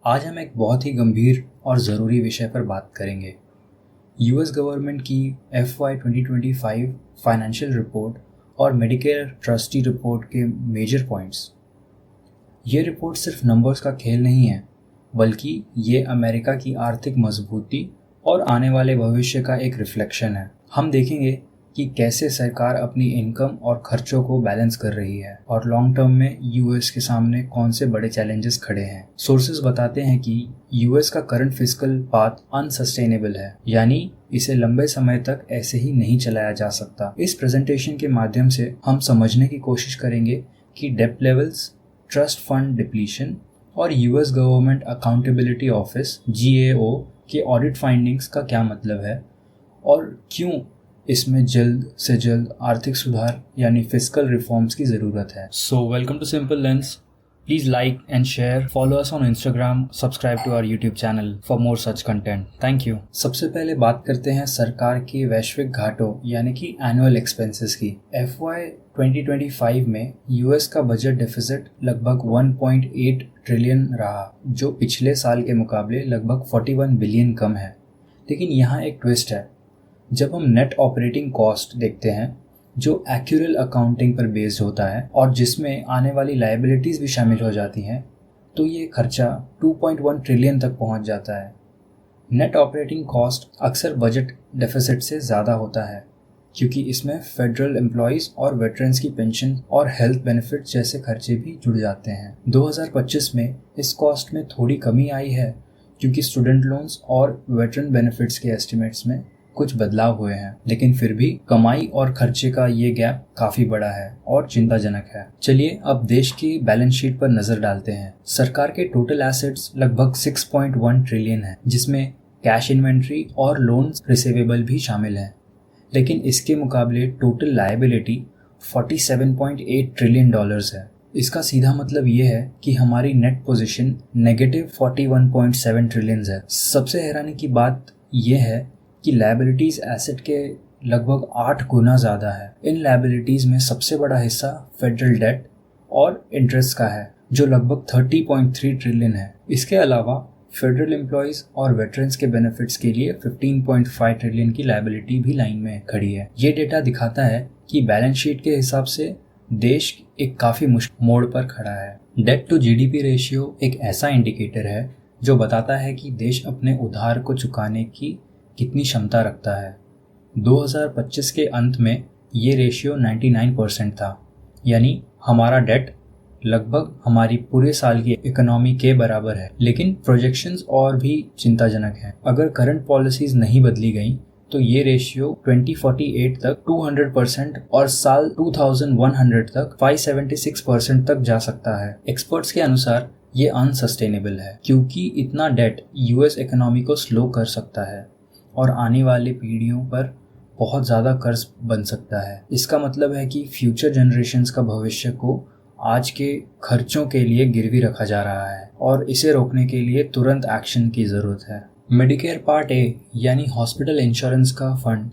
आज हम एक बहुत ही गंभीर और ज़रूरी विषय पर बात करेंगे। यूएस गवर्नमेंट की FY 2025 फाइनेंशियल रिपोर्ट और मेडिकेयर ट्रस्टी रिपोर्ट के मेजर पॉइंट्स। ये रिपोर्ट सिर्फ नंबर्स का खेल नहीं है, बल्कि ये अमेरिका की आर्थिक मजबूती और आने वाले भविष्य का एक रिफ्लेक्शन है। हम देखेंगे कि कैसे सरकार अपनी इनकम और खर्चों को बैलेंस कर रही है और लॉन्ग टर्म में यूएस के सामने कौन से बड़े चैलेंजेस खड़े हैं। सोर्सेज बताते हैं कि यूएस का करंट फिस्कल पाथ अनसस्टेनेबल है, यानी इसे लंबे समय तक ऐसे ही नहीं चलाया जा सकता। इस प्रेजेंटेशन के माध्यम से हम समझने की कोशिश करेंगे कि डेब्ट लेवल्स, ट्रस्ट फंड डिप्लीशन और US government accountability office GAO के ऑडिट फाइंडिंग्स का क्या मतलब है और क्यों इसमें जल्द से जल्द आर्थिक सुधार यानी फिस्कल रिफॉर्म्स की ज़रूरत है। So welcome to Simple Lens. Please like and share, follow us on Instagram, subscribe to our YouTube channel for more such content. Thank you. सबसे पहले बात करते हैं सरकार के वैश्विक घाटों यानी कि एनुअल एक्सपेंसेस की। FY 2025 में यूएस का बजट डेफिसिट लगभग 1.8 ट्रिलियन रहा, जो पिछले साल के मुकाबले लगभग 41 बिलियन कम है। लेकिन यहाँ एक ट्विस्ट है। जब हम नेट ऑपरेटिंग कॉस्ट देखते हैं, जो एक्यूरल अकाउंटिंग पर बेस्ड होता है और जिसमें आने वाली लायबिलिटीज़ भी शामिल हो जाती हैं, तो ये खर्चा 2.1 ट्रिलियन तक पहुंच जाता है। नेट ऑपरेटिंग कॉस्ट अक्सर बजट डेफिसिट से ज़्यादा होता है, क्योंकि इसमें फेडरल एम्प्लॉयज़ और वेटरन्स की पेंशन और हेल्थ बेनिफिट जैसे खर्चे भी जुड़ जाते हैं। 2025 में इस कॉस्ट में थोड़ी कमी आई है, क्योंकि स्टूडेंट लोन्स और वेटरन बेनिफिट्स के एस्टिमेट्स में कुछ बदलाव हुए हैं, लेकिन फिर भी कमाई और खर्चे का ये गैप काफी बड़ा है और चिंताजनक है। चलिए अब देश की बैलेंस शीट पर नजर डालते हैं। सरकार के टोटल एसेट्स लगभग 6.1 ट्रिलियन है, जिसमें कैश इन्वेंट्री और लोन्स रिसीवेबल भी शामिल हैं। लेकिन इसके मुकाबले टोटल लायबिलिटी 47.8 ट्रिलियन डॉलर्स है। इसका सीधा मतलब ये है कि हमारी नेट पोजीशन नेगेटिव 41.7 ट्रिलियन है। सबसे हैरानी की बात यह है कि लायबिलिटीज एसेट के लगभग 8 गुना ज़्यादा है। इन लायबिलिटीज में सबसे बड़ा हिस्सा फेडरल डेट और इंटरेस्ट का है, जो लगभग 30.3 ट्रिलियन है। इसके अलावा फेडरल एम्प्लॉयज़ और वेटरन्स के बेनिफिट्स के लिए 15.5 ट्रिलियन की लायबिलिटी भी लाइन में खड़ी है। ये डेटा दिखाता है कि बैलेंस शीट के हिसाब से देश एक काफ़ी मुश्किल मोड़ पर खड़ा है। डेट टू GDP रेशियो एक ऐसा इंडिकेटर है जो बताता है कि देश अपने उधार को चुकाने की कितनी क्षमता रखता है। 2025 के अंत में ये रेशियो 99% था, यानी हमारा डेट लगभग हमारी पूरे साल की इकोनॉमी के बराबर है। लेकिन प्रोजेक्शंस और भी चिंताजनक हैं। अगर करंट पॉलिसीज नहीं बदली गई तो ये रेशियो 2048 तक 200% और साल 2100 तक 576% तक जा सकता है। एक्सपर्ट्स के अनुसार ये अनसस्टेनेबल है, क्योंकि इतना डेट यूएस इकोनॉमी को स्लो कर सकता है और आने वाली पीढ़ियों पर बहुत ज़्यादा कर्ज बन सकता है। इसका मतलब है कि फ्यूचर जनरेशन्स का भविष्य को आज के खर्चों के लिए गिरवी रखा जा रहा है और इसे रोकने के लिए तुरंत एक्शन की ज़रूरत है। मेडिकेयर पार्ट ए यानी हॉस्पिटल इंश्योरेंस का फंड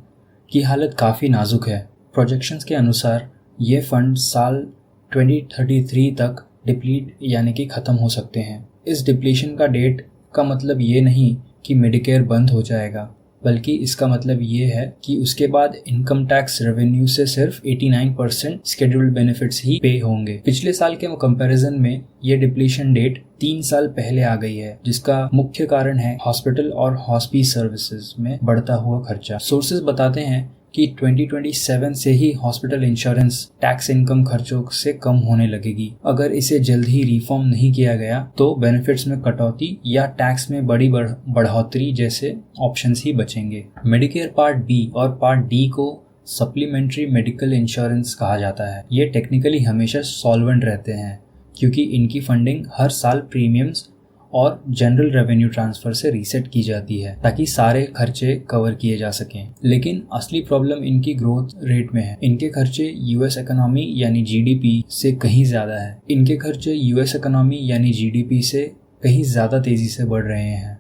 की हालत काफ़ी नाजुक है। प्रोजेक्शंस के अनुसार ये फंड साल 2033 तक डिप्लीट यानी कि ख़त्म हो सकते हैं। इस डिप्लीशन का डेट का मतलब ये नहीं कि मेडिकेयर बंद हो जाएगा, बल्कि इसका मतलब ये है कि उसके बाद इनकम टैक्स रेवेन्यू से सिर्फ 89% शेड्यूल्ड बेनिफिट्स ही पे होंगे। पिछले साल के कंपैरिजन में ये डिप्लीशन डेट 3 साल पहले आ गई है, जिसका मुख्य कारण है हॉस्पिटल और हॉस्पिस सर्विसेज में बढ़ता हुआ खर्चा। सोर्सेज बताते हैं कि 2027 से ही हॉस्पिटल इंश्योरेंस टैक्स इनकम खर्चों से कम होने लगेगी। अगर इसे जल्द ही रिफॉर्म नहीं किया गया तो बेनिफिट्स में कटौती या टैक्स में बड़ी बढ़ोतरी जैसे ऑप्शंस ही बचेंगे। मेडिकेयर पार्ट बी और पार्ट डी को सप्लीमेंट्री मेडिकल इंश्योरेंस कहा जाता है। ये टेक्निकली हमेशा सॉल्वेंट रहते हैं, क्योंकि इनकी फंडिंग हर साल प्रीमियम्स और जनरल रेवेन्यू ट्रांसफर से रीसेट की जाती है, ताकि सारे खर्चे कवर किए जा सकें। लेकिन असली प्रॉब्लम इनकी ग्रोथ रेट में है। इनके खर्चे यूएस इकोनॉमी यानी GDP से कहीं ज़्यादा है। इनके खर्चे यूएस इकोनॉमी यानी GDP से कहीं ज़्यादा तेज़ी से बढ़ रहे हैं।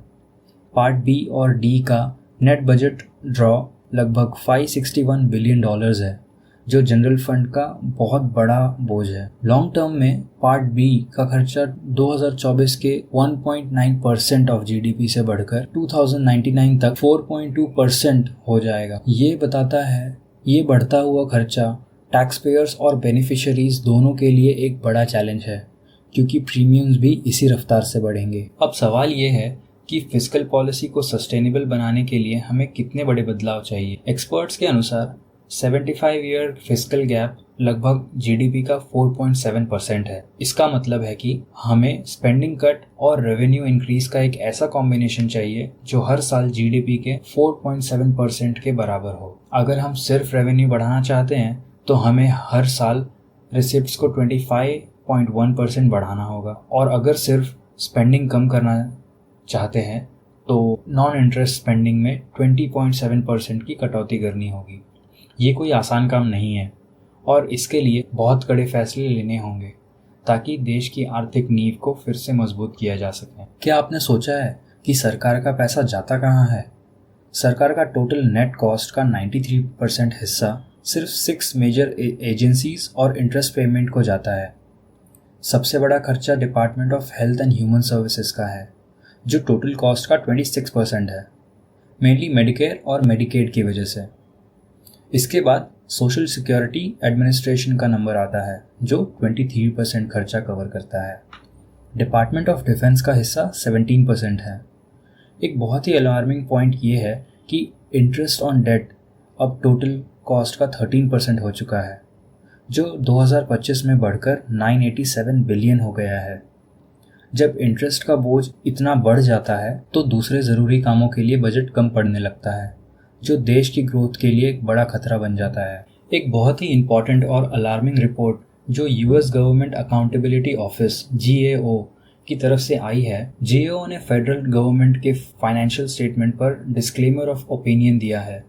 पार्ट बी और डी का नेट बजट ड्रॉ लगभग $561 बिलियन है, जो जनरल फंड का बहुत बड़ा बोझ है। लॉन्ग टर्म में पार्ट बी का खर्चा 2024 के 1.9% ऑफ जीडीपी से बढ़कर 2099 तक 4.2% हो जाएगा। ये बताता है ये बढ़ता हुआ खर्चा टैक्स पेयर्स और बेनिफिशियरीज दोनों के लिए एक बड़ा चैलेंज है, क्योंकि प्रीमियम्स भी इसी रफ्तार से बढ़ेंगे। अब सवाल ये है कि फिस्कल पॉलिसी को सस्टेनेबल बनाने के लिए हमें कितने बड़े बदलाव चाहिए। एक्सपर्ट्स के अनुसार 75 ईयर फिस्कल गैप लगभग जीडीपी का 4.7% है। इसका मतलब है कि हमें स्पेंडिंग कट और रेवेन्यू इंक्रीज का एक ऐसा कॉम्बिनेशन चाहिए जो हर साल जीडीपी के 4.7% के बराबर हो। अगर हम सिर्फ रेवेन्यू बढ़ाना चाहते हैं तो हमें हर साल रिसिप्ट्स को 25.1% बढ़ाना होगा, और अगर सिर्फ स्पेंडिंग कम करना चाहते हैं तो नॉन इंटरेस्ट स्पेंडिंग में 20.7% की कटौती करनी होगी। ये कोई आसान काम नहीं है और इसके लिए बहुत कड़े फैसले लेने होंगे ताकि देश की आर्थिक नींव को फिर से मजबूत किया जा सके। क्या आपने सोचा है कि सरकार का पैसा जाता कहाँ है? सरकार का टोटल नेट कॉस्ट का 93% हिस्सा सिर्फ 6 मेजर एजेंसीज और इंटरेस्ट पेमेंट को जाता है। सबसे बड़ा खर्चा department of health and human services का है, जो टोटल कॉस्ट का 26% है, मेनली मेडिकेयर और मेडिकेड की वजह से। इसके बाद सोशल सिक्योरिटी एडमिनिस्ट्रेशन का नंबर आता है, जो 23% खर्चा कवर करता है। डिपार्टमेंट ऑफ डिफेंस का हिस्सा 17% है। एक बहुत ही अलार्मिंग पॉइंट ये है कि इंटरेस्ट ऑन डेट अब टोटल कॉस्ट का 13% हो चुका है, जो 2025 में बढ़कर 987 बिलियन हो गया है। जब इंटरेस्ट का बोझ इतना बढ़ जाता है तो दूसरे ज़रूरी कामों के लिए बजट कम पड़ने लगता है, जो देश की ग्रोथ के लिए एक बड़ा खतरा बन जाता है। एक बहुत ही इम्पॉर्टेंट और अलार्मिंग रिपोर्ट जो US government accountability office GAO की तरफ से आई है। GAO ने फेडरल गवर्नमेंट के फाइनेंशियल स्टेटमेंट पर डिस्क्लेमर ऑफ ओपिनियन दिया है,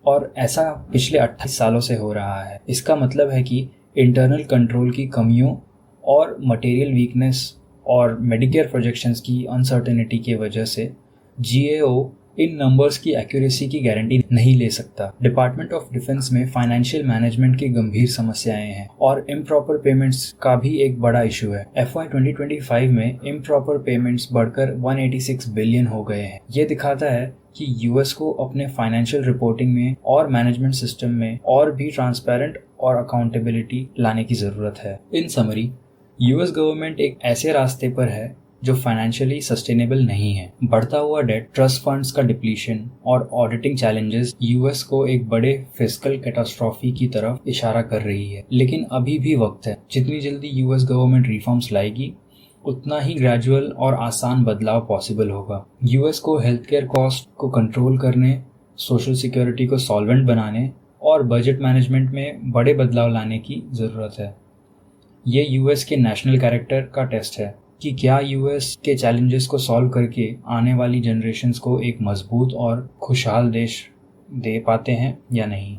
और ऐसा पिछले 28 सालों से हो रहा है। इसका मतलब है कि इंटरनल कंट्रोल की कमियों और मटेरियल वीकनेस और मेडिकेयर प्रोजेक्शंस की अनसर्टेनिटी की वजह से GAO इन नंबर्स की एक्यूरेसी की गारंटी नहीं ले सकता। डिपार्टमेंट ऑफ डिफेंस में फाइनेंशियल मैनेजमेंट की गंभीर समस्याएं हैं और इम्प्रॉपर पेमेंट्स का भी एक बड़ा इशू है। FY 2025 में इम्प्रॉपर पेमेंट्स बढ़कर 186 बिलियन हो गए हैं। ये दिखाता है कि यूएस को अपने फाइनेंशियल रिपोर्टिंग में और मैनेजमेंट सिस्टम में और भी ट्रांसपेरेंट और अकाउंटेबिलिटी लाने की ज़रूरत है। इन समरी, यूएस गवर्नमेंट एक ऐसे रास्ते पर है जो फाइनेंशियली सस्टेनेबल नहीं है। बढ़ता हुआ डेट, ट्रस्ट फंड्स का डिप्लीशन और ऑडिटिंग चैलेंजेस यूएस को एक बड़े फिस्कल कैटास्ट्रॉफी की तरफ इशारा कर रही है। लेकिन अभी भी वक्त है। जितनी जल्दी यूएस गवर्नमेंट रिफॉर्म्स लाएगी, उतना ही ग्रेजुअल और आसान बदलाव पॉसिबल होगा। यूएस को हेल्थ केयर कॉस्ट को कंट्रोल करने, सोशल सिक्योरिटी को सॉल्वेंट बनाने और बजट मैनेजमेंट में बड़े बदलाव लाने की ज़रूरत है। ये यूएस के नेशनल कैरेक्टर का टेस्ट है कि क्या यूएस के चैलेंजेस को सॉल्व करके आने वाली जनरेशन्स को एक मजबूत और खुशहाल देश दे पाते हैं या नहीं।